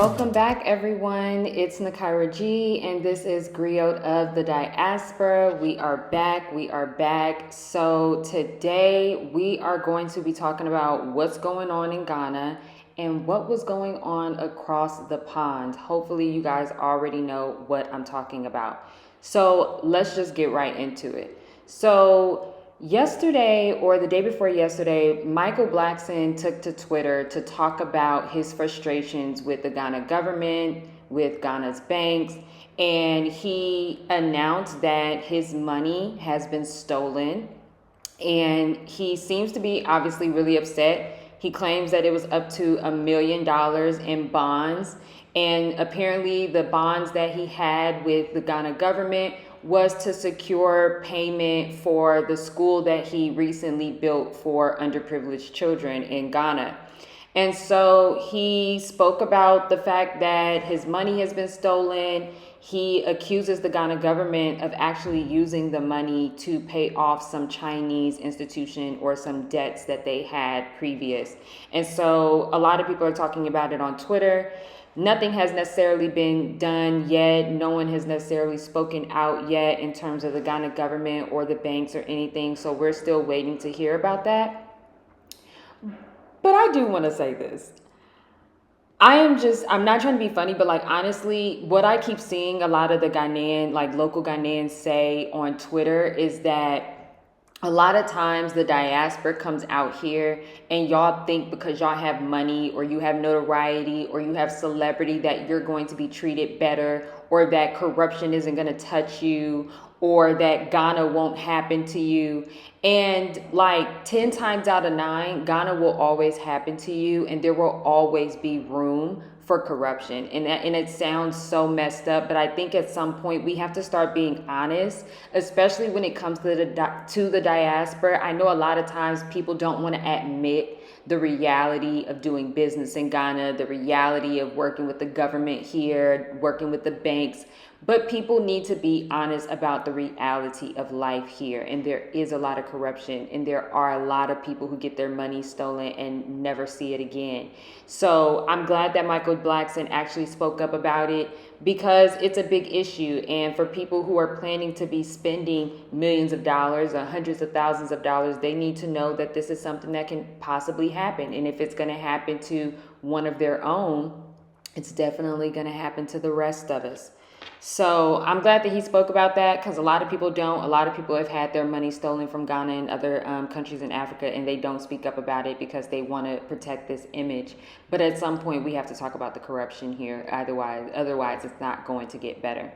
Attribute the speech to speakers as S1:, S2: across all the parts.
S1: Welcome back, everyone. It's Nakaira G, and this is Griot of the Diaspora. We are back. So today we are going to be talking about what's going on in Ghana and what was going on across the pond. Hopefully you guys already know what I'm talking about. So let's just get right into it. So yesterday, or the day before yesterday, Michael Blackson took to Twitter to talk about his frustrations with the Ghana government, with Ghana's banks, and he announced that his money has been stolen, and he seems to be obviously really upset. He claims that it was up to $1 million in bonds, and apparently the bonds that he had with the Ghana government was to secure payment for the school that he recently built for underprivileged children in Ghana. And so he spoke about the fact that his money has been stolen. He accuses the Ghana government of actually using the money to pay off some Chinese institution or some debts that they had previous. And so a lot of people are talking about it on Twitter. Nothing has necessarily been done yet. No one has necessarily spoken out yet in terms of the Ghana government or the banks or anything. So we're still waiting to hear about that. But I do want to say this. I'm not trying to be funny, but like, honestly, what I keep seeing a lot of the Ghanaian, like local Ghanaians say on Twitter is that a lot of times the diaspora comes out here and y'all think because y'all have money or you have notoriety or you have celebrity that you're going to be treated better, or that corruption isn't going to touch you, or that Ghana won't happen to you. And like 10 times out of 9, Ghana will always happen to you, and there will always be room for corruption. And it sounds so messed up, but I think at some point we have to start being honest, especially when it comes to the diaspora. I know a lot of times people don't want to admit the reality of doing business in Ghana, the reality of working with the government here, working with the banks. But people need to be honest about the reality of life here. And there is a lot of corruption, and there are a lot of people who get their money stolen and never see it again. So I'm glad that Michael Blackson actually spoke up about it, because it's a big issue. And for people who are planning to be spending millions of dollars or hundreds of thousands of dollars, they need to know that this is something that can possibly happen. And if it's going to happen to one of their own, it's definitely going to happen to the rest of us. So I'm glad that he spoke about that, because a lot of people don't. A lot of people have had their money stolen from Ghana and other countries in Africa, and they don't speak up about it because they want to protect this image. But at some point, we have to talk about the corruption here. Otherwise, it's not going to get better.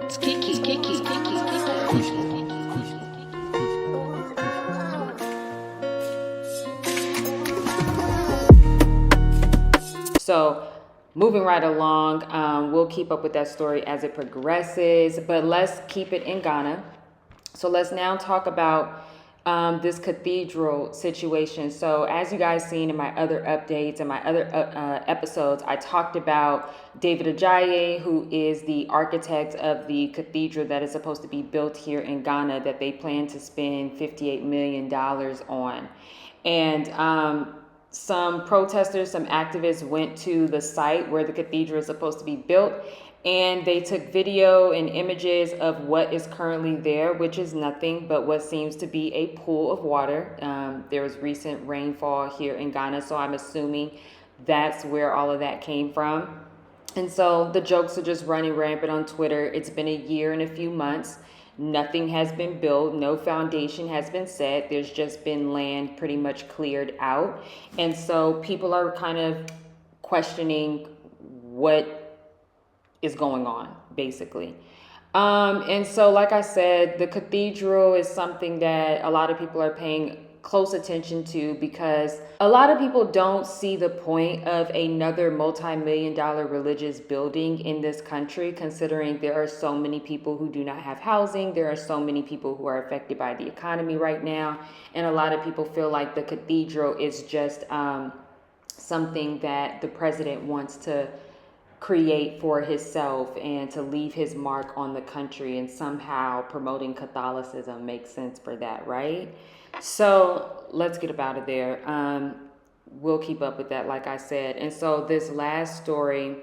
S1: It's Kiki. So moving right along, we'll keep up with that story as it progresses, but let's keep it in Ghana. So let's now talk about this cathedral situation. So as you guys seen in my other updates and my other episodes, I talked about David Ajayi, who is the architect of the cathedral that is supposed to be built here in Ghana, that they plan to spend $58 million on. And some protesters, some activists went to the site where the cathedral is supposed to be built, and they took video and images of what is currently there, which is nothing but what seems to be a pool of water. There was recent rainfall here in Ghana, so I'm assuming that's where all of that came from. And so the jokes are just running rampant on Twitter. It's been a year and a few months. Nothing has been built. No foundation has been set. There's just been land pretty much cleared out. And so people are kind of questioning what is going on, basically. And so, like I said, the cathedral is something that a lot of people are paying close attention to, because a lot of people don't see the point of another multi-million-dollar religious building in this country, considering there are so many people who do not have housing. There are so many people who are affected by the economy right now. And a lot of people feel like the cathedral is just something that the president wants to create for himself and to leave his mark on the country, and somehow promoting Catholicism makes sense for that, right? So let's get up out of there. We'll keep up with that, like I said. And so this last story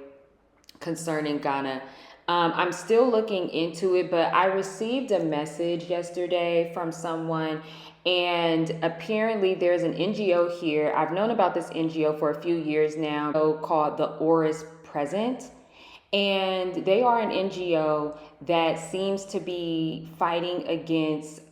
S1: concerning Ghana, I'm still looking into it, but I received a message yesterday from someone, and apparently there's an NGO here. I've known about this NGO for a few years now, called the Oris Present. And they are an NGO that seems to be fighting against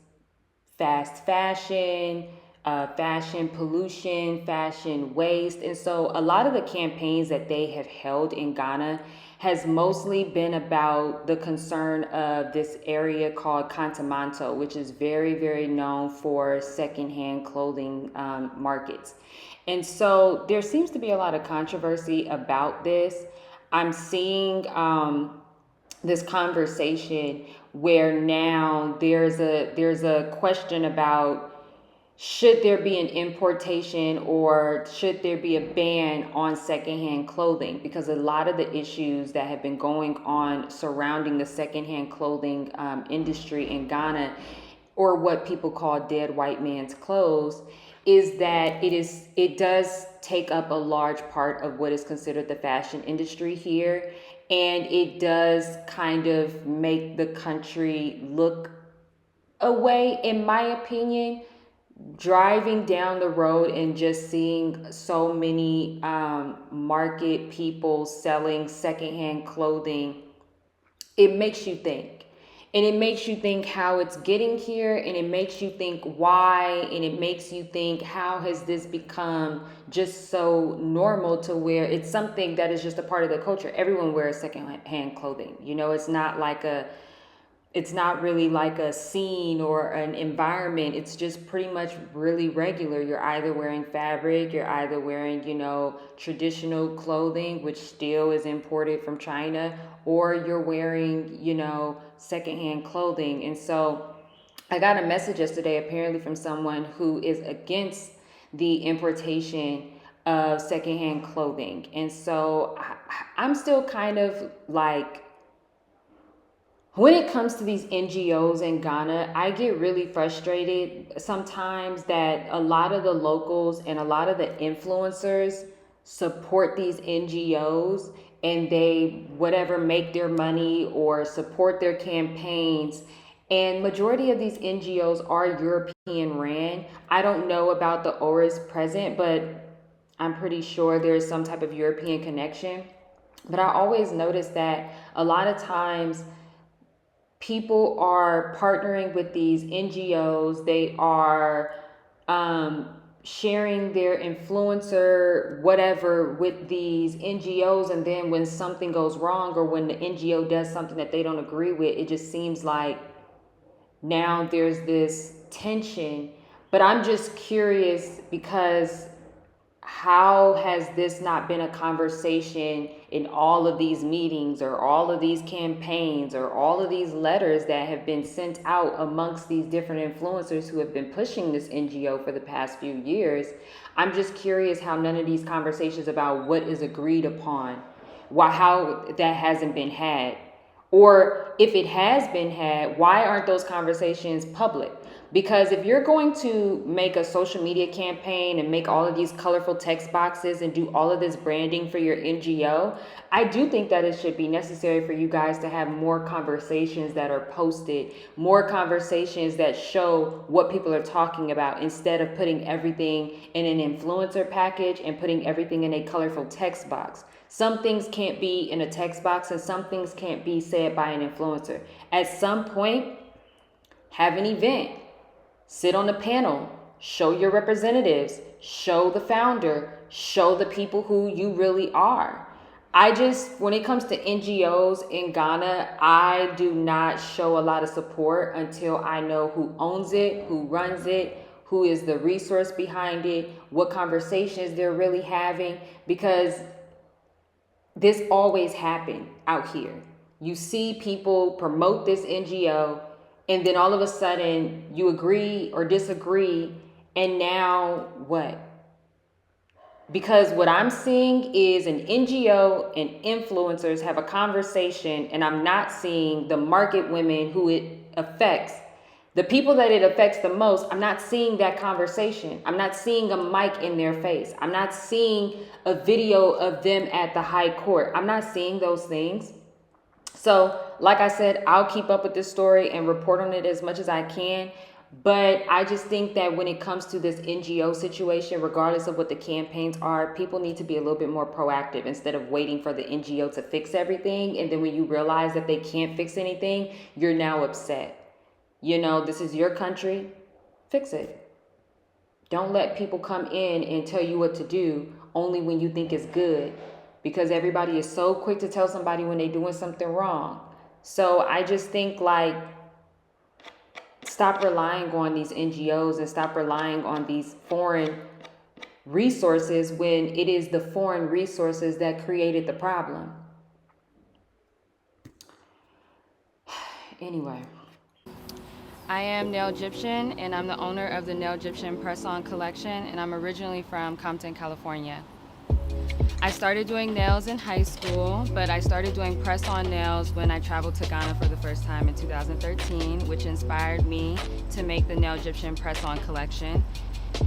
S1: fast fashion, fashion pollution, fashion waste. And so a lot of the campaigns that they have held in Ghana has mostly been about the concern of this area called Kantamanto, which is very, very known for secondhand clothing markets. And so there seems to be a lot of controversy about this. I'm seeing this conversation where now there's a question about, should there be an importation or should there be a ban on secondhand clothing? Because a lot of the issues that have been going on surrounding the secondhand clothing industry in Ghana, or what people call dead white man's clothes, is that it does take up a large part of what is considered the fashion industry here. And it does kind of make the country look away, in my opinion. Driving down the road and just seeing so many market people selling secondhand clothing, it makes you think. And it makes you think how it's getting here, and it makes you think why, and it makes you think how has this become just so normal to where it's something that is just a part of the culture. Everyone wears secondhand clothing. You know, it's not really like a scene or an environment. It's just pretty much really regular. You're either wearing fabric, you're either wearing, traditional clothing, which still is imported from China, or you're wearing, secondhand clothing. And so I got a message yesterday, apparently from someone who is against the importation of secondhand clothing. And so I'm still kind of like, when it comes to these NGOs in Ghana, I get really frustrated sometimes that a lot of the locals and a lot of the influencers support these NGOs, and they make their money or support their campaigns. And majority of these NGOs are European ran. I don't know about the Oris Present, but I'm pretty sure there's some type of European connection. But I always notice that a lot of times people are partnering with these NGOs. They are sharing their influencer, whatever, with these NGOs. And then when something goes wrong, or when the NGO does something that they don't agree with, it just seems like now there's this tension. But I'm just curious, because how has this not been a conversation in all of these meetings, or all of these campaigns, or all of these letters that have been sent out amongst these different influencers who have been pushing this NGO for the past few years? I'm just curious how none of these conversations about what is agreed upon, how that hasn't been had. Or if it has been had, why aren't those conversations public? Because if you're going to make a social media campaign and make all of these colorful text boxes and do all of this branding for your NGO, I do think that it should be necessary for you guys to have more conversations that are posted, more conversations that show what people are talking about, instead of putting everything in an influencer package and putting everything in a colorful text box. Some things can't be in a text box, and some things can't be said by an influencer. At some point, have an event. Sit on a panel, show your representatives, show the founder, show the people who you really are. When it comes to NGOs in Ghana, I do not show a lot of support until I know who owns it, who runs it, who is the resource behind it, what conversations they're really having, because this always happens out here. You see people promote this NGO, and then all of a sudden you agree or disagree, and now what? Because what I'm seeing is an NGO and influencers have a conversation, and I'm not seeing the market women who it affects, the people that it affects the most. I'm not seeing that conversation. I'm not seeing a mic in their face. I'm not seeing a video of them at the high court. I'm not seeing those things. So, like I said, I'll keep up with this story and report on it as much as I can. But I just think that when it comes to this NGO situation, regardless of what the campaigns are, people need to be a little bit more proactive instead of waiting for the NGO to fix everything. And then when you realize that they can't fix anything, you're now upset. You know, this is your country. Fix it. Don't let people come in and tell you what to do only when you think it's good, because everybody is so quick to tell somebody when they're doing something wrong. So I just think, like, stop relying on these NGOs and stop relying on these foreign resources when it is the foreign resources that created the problem. Anyway. I am Nail Gyptian, and I'm the owner of the Nail Gyptian Press-On Collection, and I'm originally from Compton, California. I started doing nails in high school, but I started doing press-on nails when I traveled to Ghana for the first time in 2013, which inspired me to make the Nail Gyptian Press-On Collection.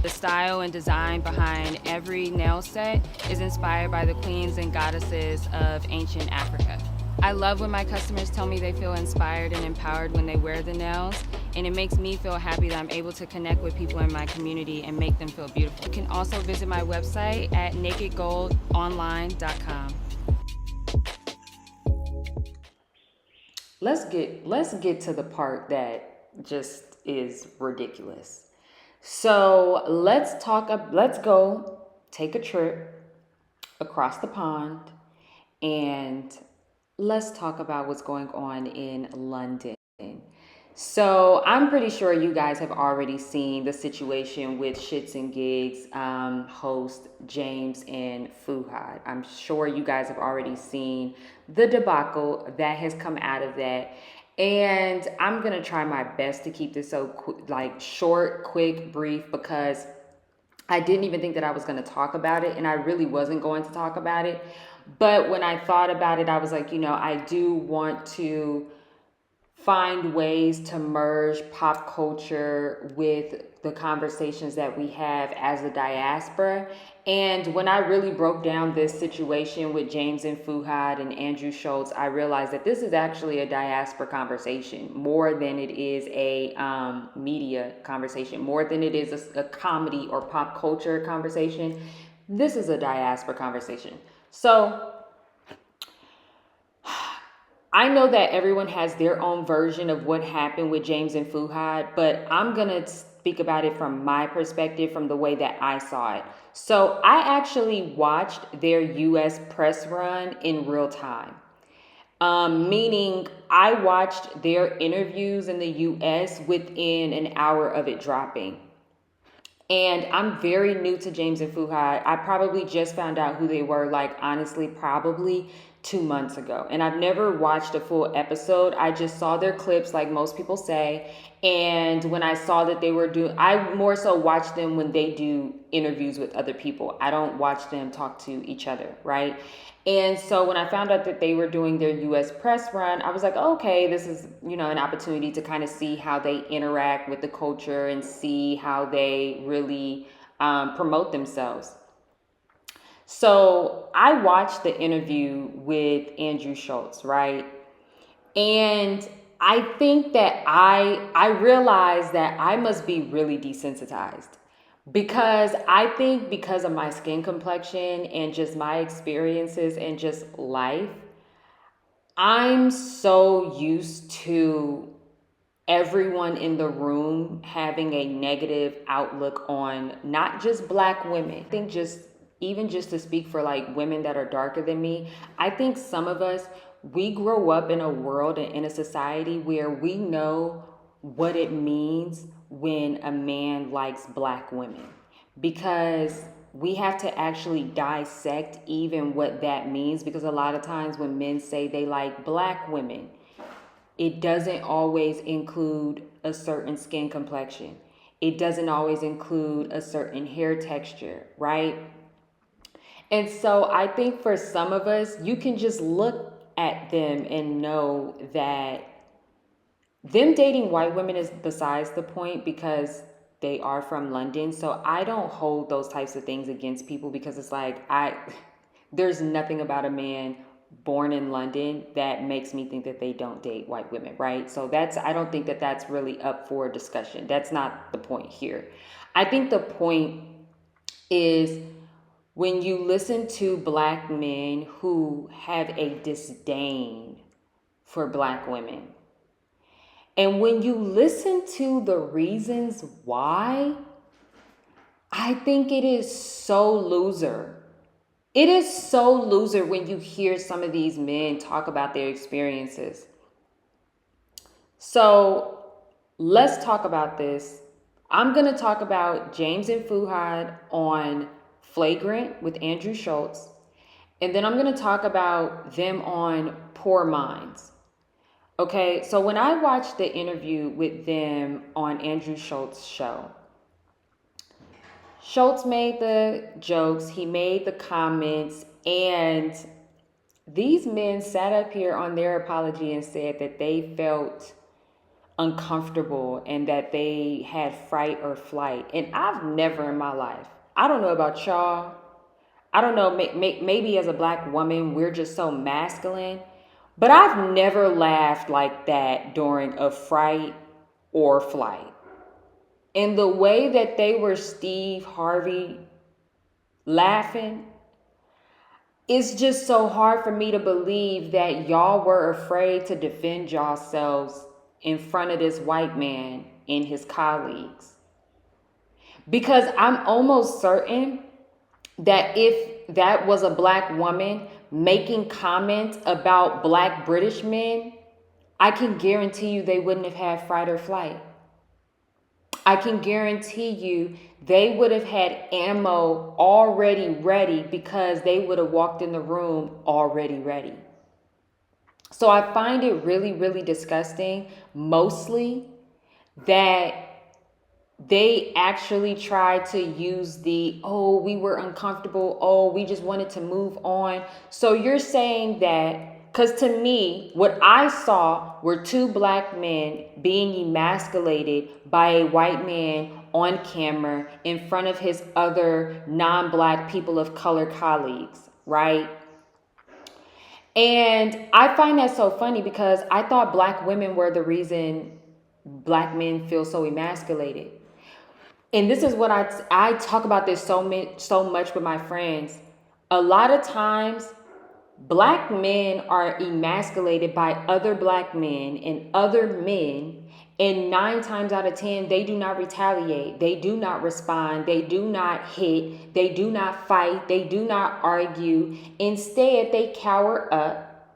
S1: The style and design behind every nail set is inspired by the queens and goddesses of ancient Africa. I love when my customers tell me they feel inspired and empowered when they wear the nails, and it makes me feel happy that I'm able to connect with people in my community and make them feel beautiful. You can also visit my website at nakedgoldonline.com. Let's get to the part that just is ridiculous. So let's go take a trip across the pond and let's talk about what's going on in London. So I'm pretty sure you guys have already seen the situation with ShxtsNGigs host James and Fuhad. I'm sure you guys have already seen the debacle that has come out of that. And I'm going to try my best to keep this so short, quick, brief, because I didn't even think that I was going to talk about it, and I really wasn't going to talk about it. But when I thought about it, I was like, I do want to find ways to merge pop culture with the conversations that we have as a diaspora. And when I really broke down this situation with James and Fuhad and Andrew Schultz, I realized that this is actually a diaspora conversation more than it is a media conversation, more than it is a comedy or pop culture conversation. This is a diaspora conversation. So I know that everyone has their own version of what happened with James and Fuhad, but I'm going to speak about it from my perspective, from the way that I saw it. So I actually watched their US press run in real time, meaning I watched their interviews in the US within an hour of it dropping. And I'm very new to James and Fuhad. I probably just found out who they were, honestly, probably 2 months ago. And I've never watched a full episode. I just saw their clips, like most people say. And when I saw that they were I more so watch them when they do interviews with other people. I don't watch them talk to each other, right? And so when I found out that they were doing their US press run, I was like, okay, this is, an opportunity to kind of see how they interact with the culture and see how they really promote themselves. So I watched the interview with Andrew Schultz, right? And I think that I realized that I must be really desensitized, because I think because of my skin complexion and just my experiences and just life, I'm so used to everyone in the room having a negative outlook on not just Black women. I think even just to speak for women that are darker than me, I think some of us, we grow up in a world and in a society where we know what it means when a man likes Black women, because we have to actually dissect even what that means, because a lot of times when men say they like Black women, it doesn't always include a certain skin complexion. It doesn't always include a certain hair texture, right? And so I think for some of us, you can just look at them and know that them dating white women is besides the point because they are from London. So I don't hold those types of things against people because it's like there's nothing about a man born in London that makes me think that they don't date white women, right? So I don't think that that's really up for discussion. That's not the point here. I think the point is when you listen to black men who have a disdain for black women, and when you listen to the reasons why, I think it is so loser. It is so loser when you hear some of these men talk about their experiences. So let's talk about this. I'm going to talk about James and Fuhad on Flagrant with Andrew Schultz. And then I'm going to talk about them on Poor Minds. Okay, so when I watched the interview with them on Andrew Schultz's show, Schultz made the jokes, he made the comments, and these men sat up here on their apology and said that they felt uncomfortable and that they had fright or flight. And I've never in my life, I don't know about y'all, I don't know, maybe as a black woman, we're just so masculine, but I've never laughed like that during a fright or flight. And the way that they were Steve Harvey laughing, it's just so hard for me to believe that y'all were afraid to defend yourselves in front of this white man and his colleagues. Because I'm almost certain that if that was a black woman making comments about black British men, I can guarantee you they wouldn't have had fight or flight. I can guarantee you they would have had ammo already ready because they would have walked in the room already ready. So I find it really, really disgusting, mostly, that they actually tried to use we were uncomfortable, we just wanted to move on. So you're saying that, because to me, what I saw were two black men being emasculated by a white man on camera in front of his other non-black people of color colleagues, right? And I find that so funny because I thought black women were the reason black men feel so emasculated. And this is what I talk about this so much with my friends. A lot of times, black men are emasculated by other black men and other men, and 9 times out of 10, they do not retaliate. They do not respond. They do not hit. They do not fight. They do not argue. Instead, they cower up.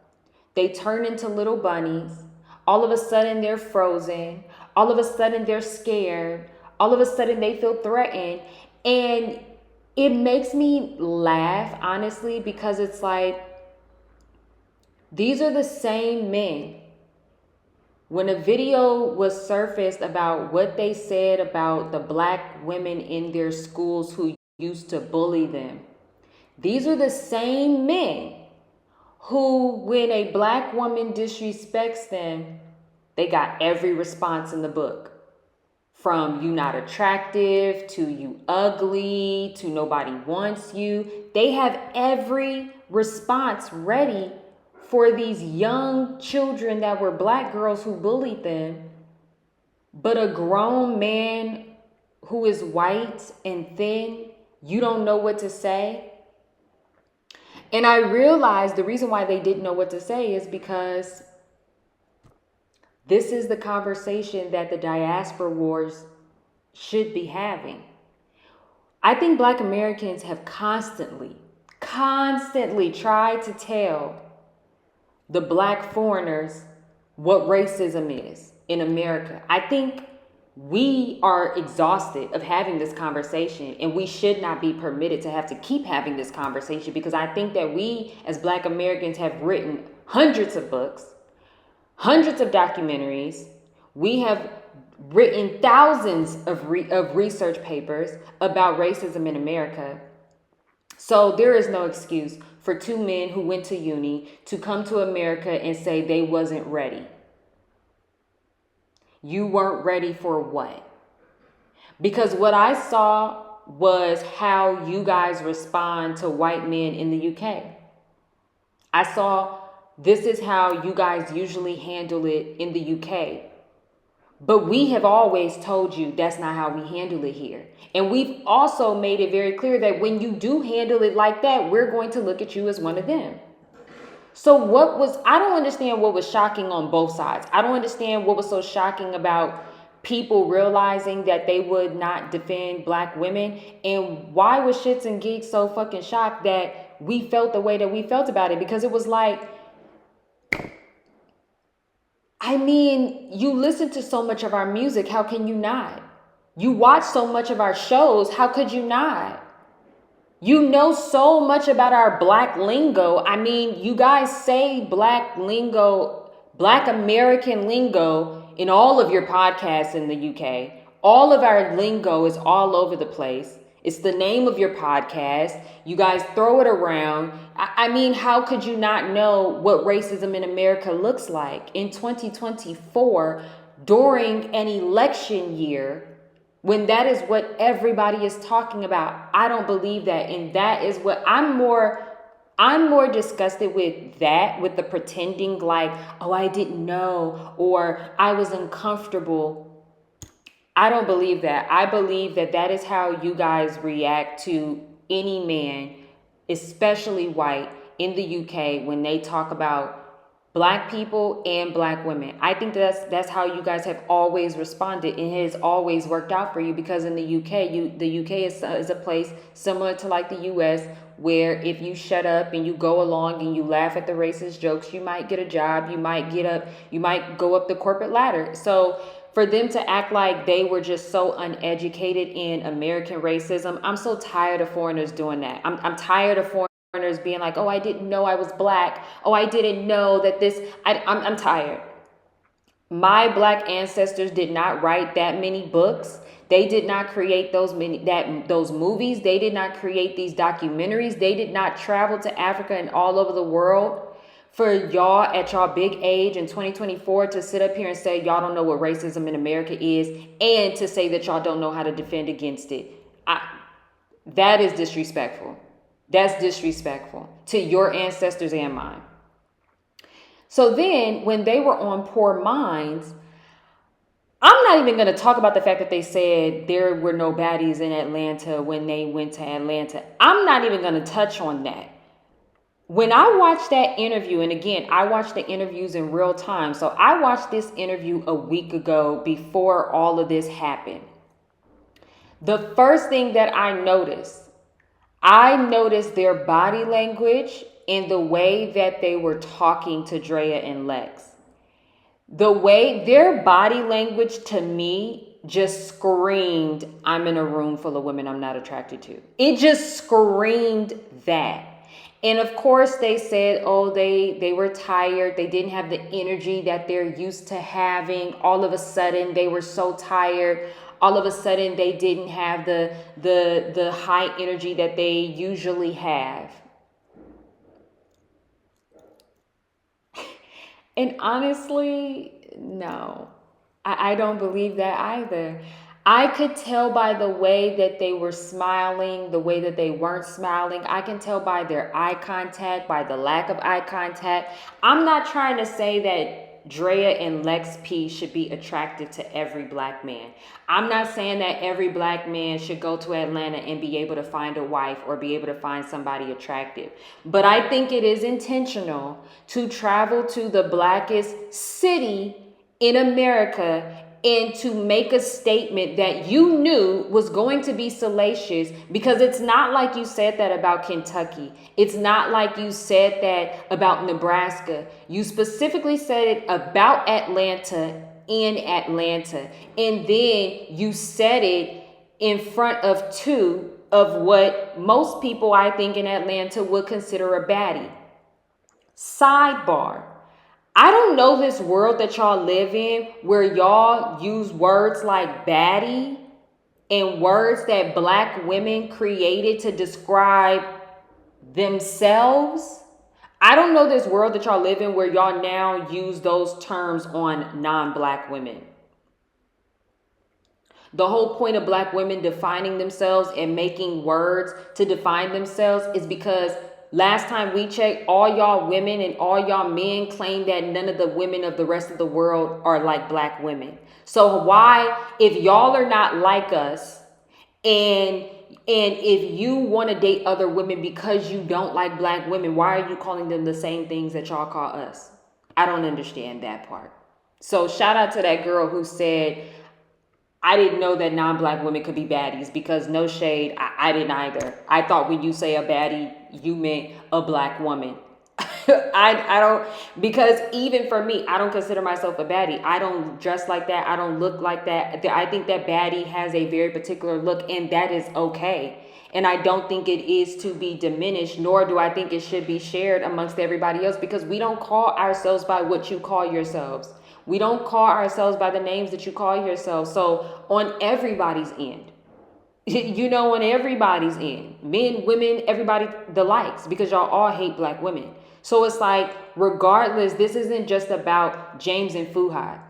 S1: They turn into little bunnies. All of a sudden, they're frozen. All of a sudden, they're scared. All of a sudden, they feel threatened. And it makes me laugh, honestly, because it's like, these are the same men. When a video was surfaced about what they said about the black women in their schools who used to bully them, these are the same men who, when a black woman disrespects them, they got every response in the book. From you not attractive, to you ugly, to nobody wants you. They have every response ready for these young children that were black girls who bullied them. But a grown man who is white and thin, you don't know what to say. And I realized the reason why they didn't know what to say is because this is the conversation that the diaspora wars should be having. I think black Americans have constantly tried to tell the black foreigners what racism is in America. I think we are exhausted of having this conversation, and we should not be permitted to have to keep having this conversation, because I think that we as black Americans have written hundreds of books, hundreds of documentaries. We have written thousands of research papers about racism in America. So there is no excuse for two men who went to uni to come to America and say they wasn't ready. You weren't ready for what? Because what I saw was how you guys respond to white men in the UK. I saw this is how you guys usually handle it in the UK. But we have always told you that's not how we handle it here. And we've also made it very clear that when you do handle it like that, we're going to look at you as one of them. So I don't understand what was shocking on both sides. I don't understand what was so shocking about people realizing that they would not defend black women. And why was ShxtsNGigs so fucking shocked that we felt the way that we felt about it? Because it was like, I mean, you listen to so much of our music. How can you not? You watch so much of our shows. How could you not? You know so much about our black lingo. I mean, you guys say black lingo, black American lingo in all of your podcasts in the UK. All of our lingo is all over the place. It's the name of your podcast. You guys throw it around. I mean, how could you not know what racism in America looks like in 2024 during an election year? When that is what everybody is talking about? I don't believe that. And that is what I'm more disgusted with, that with the pretending like, oh, I didn't know, or I was uncomfortable. I don't believe that. I believe that that is how you guys react to any man, especially white, in the UK when they talk about black people and black women. I think that's how you guys have always responded, and it has always worked out for you, because in the UK, the UK is a place similar to like the US, where if you shut up and you go along and you laugh at the racist jokes, you might get a job, you might go up the corporate ladder. So for them to act like they were just so uneducated in American racism, I'm so tired of foreigners doing that. I'm tired of foreigners being like, oh, I didn't know I was black. Oh, I didn't know that this, I'm tired. My black ancestors did not write that many books. They did not create those movies. They did not create these documentaries. They did not travel to Africa and all over the world for y'all at y'all big age in 2024 to sit up here and say y'all don't know what racism in America is, and to say that y'all don't know how to defend against it. That is disrespectful. That's disrespectful to your ancestors and mine. So then when they were on Poor Minds, I'm not even going to talk about the fact that they said there were no baddies in Atlanta when they went to Atlanta. I'm not even going to touch on that. When I watched that interview, and again, I watched the interviews in real time. So I watched this interview a week ago before all of this happened. The first thing that I noticed their body language and the way that they were talking to Drea and Lex. The way their body language to me just screamed, I'm in a room full of women I'm not attracted to. It just screamed that. And of course they said, oh, they were tired. They didn't have the energy that they're used to having. All of a sudden they were so tired. All of a sudden they didn't have the high energy that they usually have. And honestly, no, I don't believe that either. I could tell by the way that they were smiling, the way that they weren't smiling. I can tell by their eye contact, by the lack of eye contact. I'm not trying to say that Drea and Lex P should be attractive to every black man. I'm not saying that every black man should go to Atlanta and be able to find a wife or be able to find somebody attractive. But I think it is intentional to travel to the blackest city in America and to make a statement that you knew was going to be salacious, because it's not like you said that about Kentucky. It's not like you said that about Nebraska. You specifically said it about Atlanta in Atlanta. And then you said it in front of two of what most people, I think, in Atlanta would consider a baddie. Sidebar. I don't know this world that y'all live in where y'all use words like baddie and words that black women created to describe themselves. I don't know this world that y'all live in where y'all now use those terms on non-black women. The whole point of black women defining themselves and making words to define themselves is because last time we checked, all y'all women and all y'all men claim that none of the women of the rest of the world are like black women. So why, if y'all are not like us, and if you want to date other women because you don't like black women, why are you calling them the same things that y'all call us? I don't understand that part. So shout out to that girl who said, I didn't know that non-black women could be baddies, because no shade, I didn't either. I thought when you say a baddie, you meant a black woman. I don't, because even for me, I don't consider myself a baddie. I don't dress like that. I don't look like that. I think that baddie has a very particular look, and that is okay. And I don't think it is to be diminished, nor do I think it should be shared amongst everybody else, because we don't call ourselves by what you call yourselves. We don't call ourselves by the names that you call yourselves. So on everybody's end, on everybody's end, men, women, everybody, the likes, because y'all all hate black women. So it's like, regardless, this isn't just about James and Fuhad.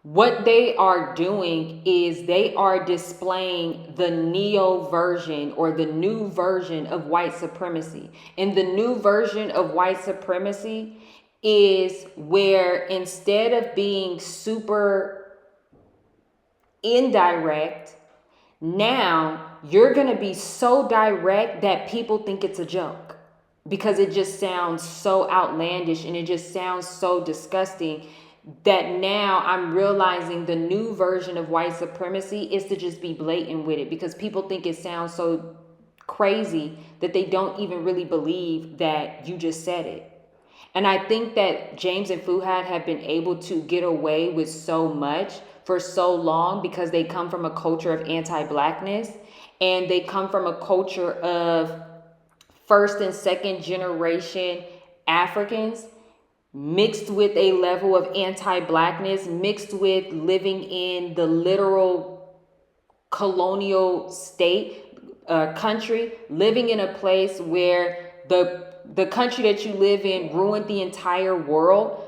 S1: What they are doing is they are displaying the neo version or the new version of white supremacy. And the new version of white supremacy is where, instead of being super indirect, now you're going to be so direct that people think it's a joke, because it just sounds so outlandish and it just sounds so disgusting, that now I'm realizing the new version of white supremacy is to just be blatant with it, because people think it sounds so crazy that they don't even really believe that you just said it. And I think that James and Fuhad have been able to get away with so much for so long because they come from a culture of anti-blackness, and they come from a culture of first and second generation Africans mixed with a level of anti-blackness, mixed with living in the literal colonial state, country, living in a place where the country that you live in ruined the entire world.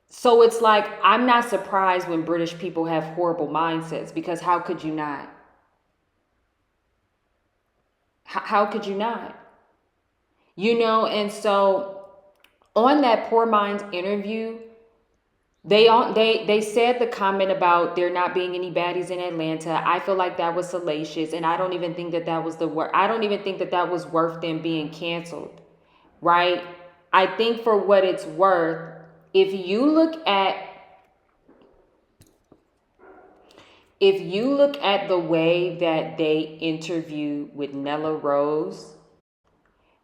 S1: So it's like, I'm not surprised when British people have horrible mindsets, because how could you not? How could you not? And so on that Poor Minds interview, they said the comment about there not being any baddies in Atlanta. I feel like that was salacious, and I don't even think that was I don't even think that was worth them being canceled. Right? I think for what it's worth, if you look at the way that they interview with Nella Rose,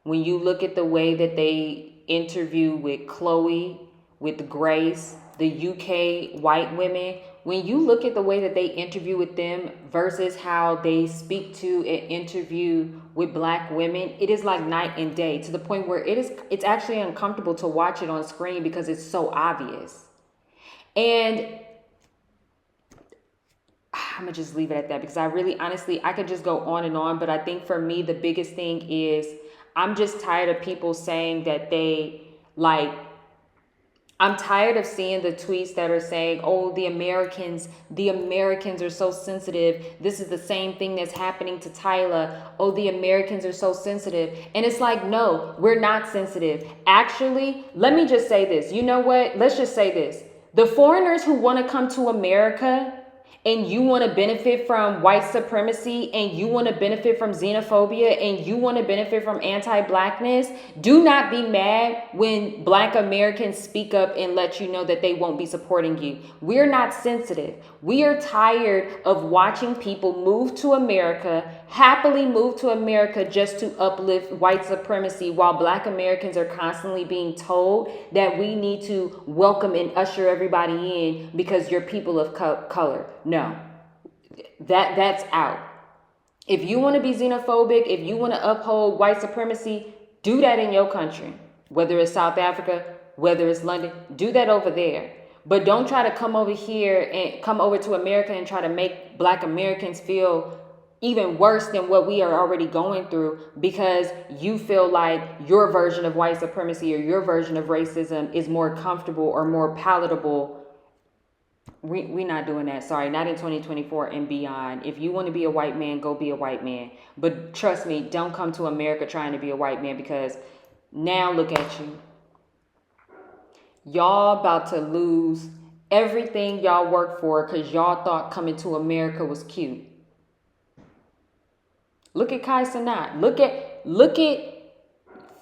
S1: when you look at the way that they interview with Chloe, with Grace, the UK white women, when you look at the way that they interview with them versus how they speak to and interview with black women, it is like night and day, to the point where it's actually uncomfortable to watch it on screen because it's so obvious. And I'm gonna just leave it at that, because I really, honestly, I could just go on and on. But I think for me, the biggest thing is I'm just tired of people saying that I'm tired of seeing the tweets that are saying, oh, the Americans are so sensitive. This is the same thing that's happening to Tyler. Oh, the Americans are so sensitive. And it's like, no, we're not sensitive. Actually, let me just say this. You know what? Let's just say this. The foreigners who want to come to America, and you want to benefit from white supremacy, and you want to benefit from xenophobia, and you want to benefit from anti-blackness, do not be mad when black Americans speak up and let you know that they won't be supporting you. We're not sensitive. We are tired of watching people move to America, happily move to America just to uplift white supremacy, while black Americans are constantly being told that we need to welcome and usher everybody in because you're people of color. No, that's out. If you want to be xenophobic, if you want to uphold white supremacy, do that in your country, whether it's South Africa, whether it's London, do that over there. But don't try to come over here and come over to America and try to make black Americans feel even worse than what we are already going through, because you feel like your version of white supremacy or your version of racism is more comfortable or more palatable. We're not doing that. Sorry, not in 2024 and beyond. If you want to be a white man, go be a white man. But trust me, don't come to America trying to be a white man, because now look at you. Y'all about to lose everything y'all worked for because y'all thought coming to America was cute. Look at Kai Cenat. Look at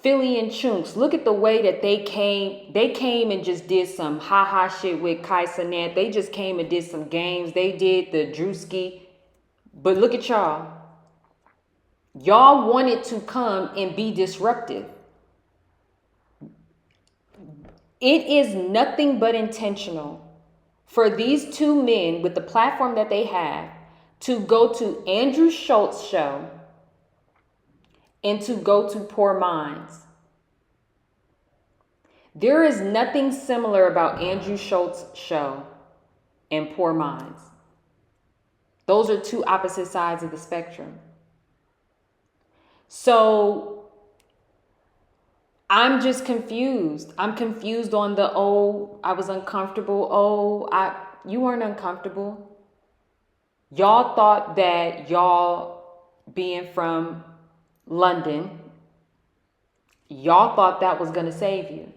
S1: Philly and Chunks. Look at the way that they came. They came and just did some ha shit with Kai Cenat. They just came and did some games. They did the Drewski. But look at y'all. Y'all wanted to come and be disruptive. It is nothing but intentional for these two men with the platform that they have to go to Andrew Schultz's show and to go to Poor Minds. There is nothing similar about Andrew Schultz's show and Poor Minds. Those are two opposite sides of the spectrum. So I'm just confused. I'm confused on the, I was uncomfortable. You weren't uncomfortable. Y'all thought that y'all being from London, y'all thought that was going to save you.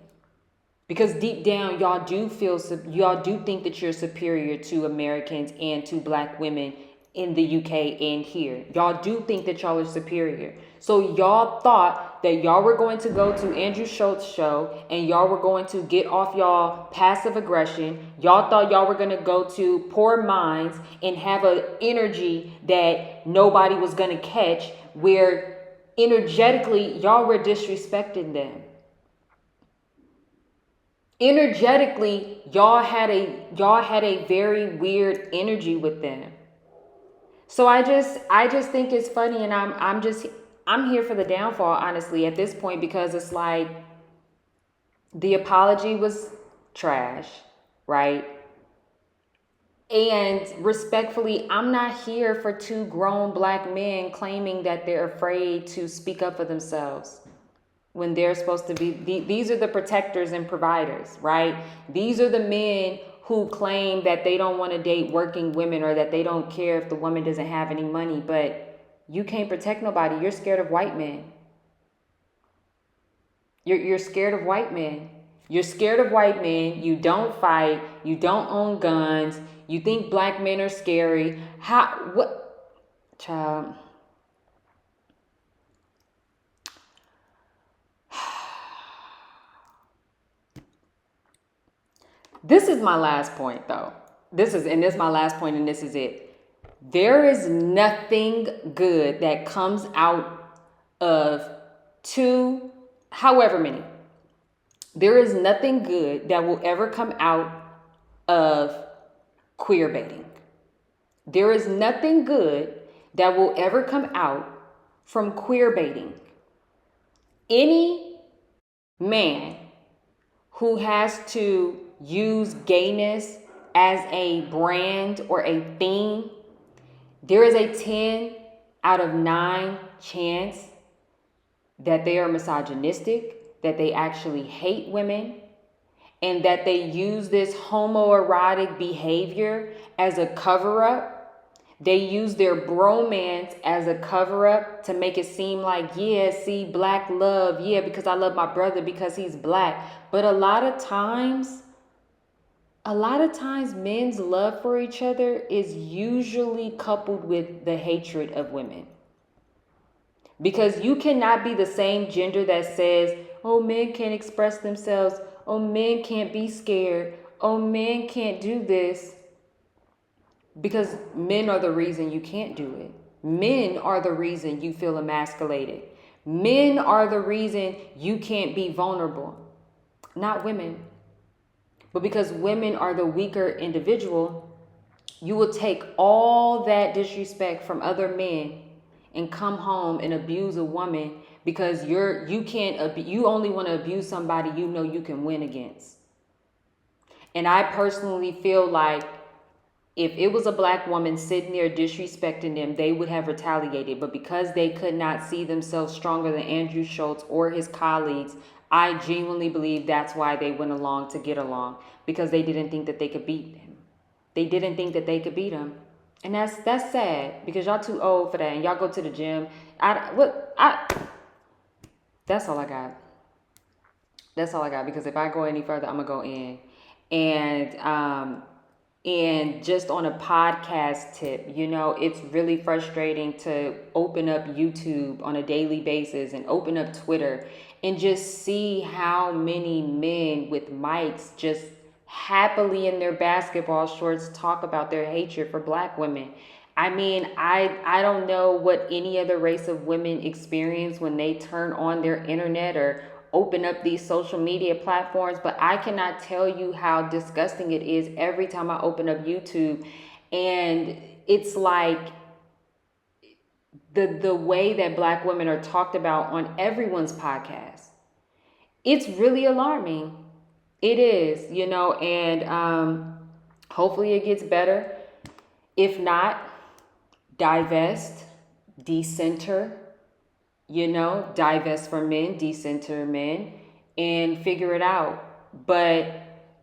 S1: Because deep down, y'all do think that you're superior to Americans and to black women in the UK and here. Y'all do think that y'all are superior. So y'all thought that y'all were going to go to Andrew Schultz's show and y'all were going to get off y'all passive aggression. Y'all thought y'all were going to go to Poor Minds and have an energy that nobody was going to catch, where energetically y'all were disrespecting them. Energetically, y'all had a very weird energy with them. So I just think it's funny, and I'm here for the downfall, honestly, at this point, because it's like the apology was trash, right? And respectfully, I'm not here for two grown black men claiming that they're afraid to speak up for themselves when they're supposed to be. These are the protectors and providers, right? These are the men who claim that they don't want to date working women, or that they don't care if the woman doesn't have any money, but you can't protect nobody. You're scared of white men. You're scared of white men. You're scared of white men. You don't fight. You don't own guns. You think black men are scary. What? Child. This is my last point, though. This is my last point, and this is it. There is nothing good that comes out of however many. There is nothing good that will ever come out of queer baiting. There is nothing good that will ever come out from queer baiting. Any man who has to use gayness as a brand or a theme, there is a 10 out of 9 chance that they are misogynistic, that they actually hate women, and that they use this homoerotic behavior as a cover-up. They use their bromance as a cover-up to make it seem like, yeah, see, black love, yeah, because I love my brother because he's black. But a lot of times men's love for each other is usually coupled with the hatred of women. Because you cannot be the same gender that says, oh, men can't express themselves. Oh, men can't be scared. Oh, men can't do this. Because men are the reason you can't do it. Men are the reason you feel emasculated. Men are the reason you can't be vulnerable, not women. But because women are the weaker individual, you will take all that disrespect from other men and come home and abuse a woman because you only want to abuse somebody you know you can win against. And I personally feel like If it was a black woman sitting there disrespecting them, they would have retaliated. But because they could not see themselves stronger than Andrew Schultz or his colleagues, I genuinely believe that's why they went along to get along, because they didn't think that they could beat him. They didn't think that they could beat him. And that's sad, because y'all too old for that, and y'all go to the gym. That's all I got. That's all I got, because if I go any further, I'm gonna go in. And just on a podcast tip, it's really frustrating to open up YouTube on a daily basis and open up Twitter and just see how many men with mics just happily in their basketball shorts talk about their hatred for black women. I mean, I don't know what any other race of women experience when they turn on their internet or open up these social media platforms, but I cannot tell you how disgusting it is every time I open up YouTube. And it's like the way that black women are talked about on everyone's podcast. It's really alarming. It is, and hopefully it gets better. If not, divest, decenter, divest from men, decenter men, and figure it out. But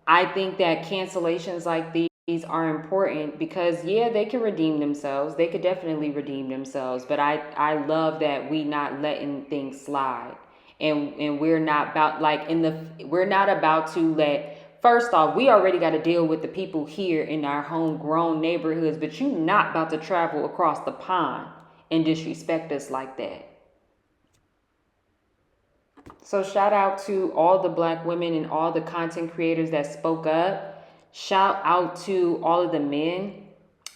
S1: I think that cancellations like these are important because, yeah, they can redeem themselves. They could definitely redeem themselves. But I love that we not letting things slide. And we're not about we're not about to let, first off, we already got to deal with the people here in our homegrown neighborhoods, but you're not about to travel across the pond and disrespect us like that. So shout out to all the black women and all the content creators that spoke up. Shout out to all of the men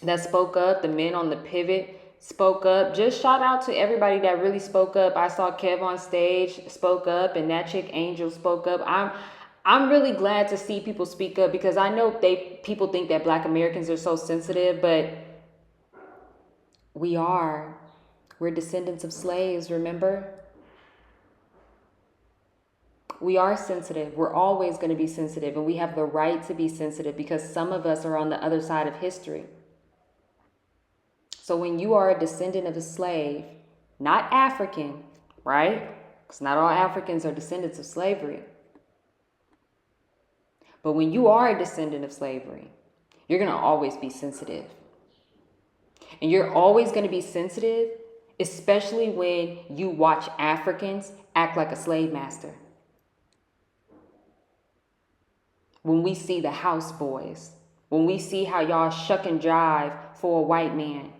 S1: that spoke up, the men on the pivot spoke up. Just shout out to everybody that really spoke up. I saw Kev on stage spoke up, and that chick Angel spoke up. I'm really glad to see people speak up, because I know people think that black Americans are so sensitive, but we're descendants of slaves, remember? We are sensitive. We're always going to be sensitive, and we have the right to be sensitive because some of us are on the other side of history. So when you are a descendant of a slave, not African, right? Because not all Africans are descendants of slavery. But when you are a descendant of slavery, you're going to always be sensitive. And you're always going to be sensitive, especially when you watch Africans act like a slave master. When we see the houseboys, when we see how y'all shuck and jive for a white man.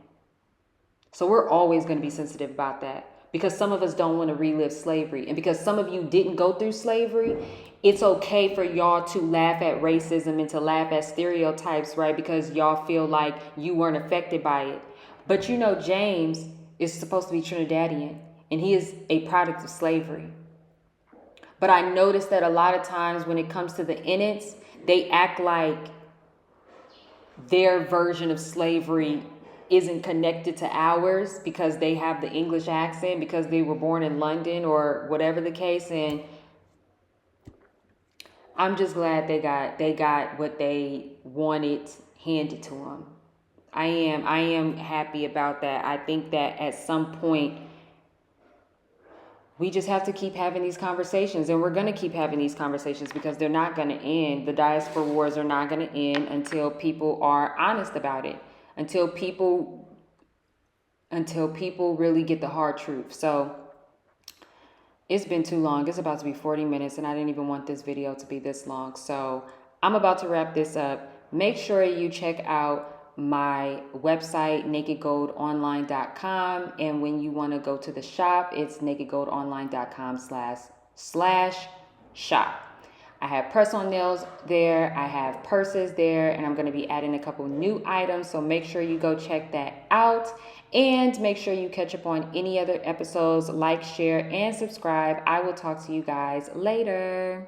S1: So we're always going to be sensitive about that, because some of us don't want to relive slavery. And because some of you didn't go through slavery, it's okay for y'all to laugh at racism and to laugh at stereotypes, right? Because y'all feel like you weren't affected by it. But James is supposed to be Trinidadian, and he is a product of slavery. But I noticed that a lot of times when it comes to the Innits, they act like their version of slavery isn't connected to ours because they have the English accent, because they were born in London or whatever the case. And I'm just glad they got what they wanted handed to them. I am happy about that. I think that at some point we just have to keep having these conversations, and we're going to keep having these conversations because they're not going to end. The diaspora wars are not going to end until people are honest about it, until people really get the hard truth. So it's been too long. It's about to be 40 minutes, and I didn't even want this video to be this long. So I'm about to wrap this up. Make sure you check out my website, nakedgoldonline.com, and when you want to go to the shop, it's nakedgoldonline.com/shop. I have press-on nails there, I have purses there, and I'm going to be adding a couple new items, so make sure you go check that out, and make sure you catch up on any other episodes. Like, share, and subscribe. I will talk to you guys later.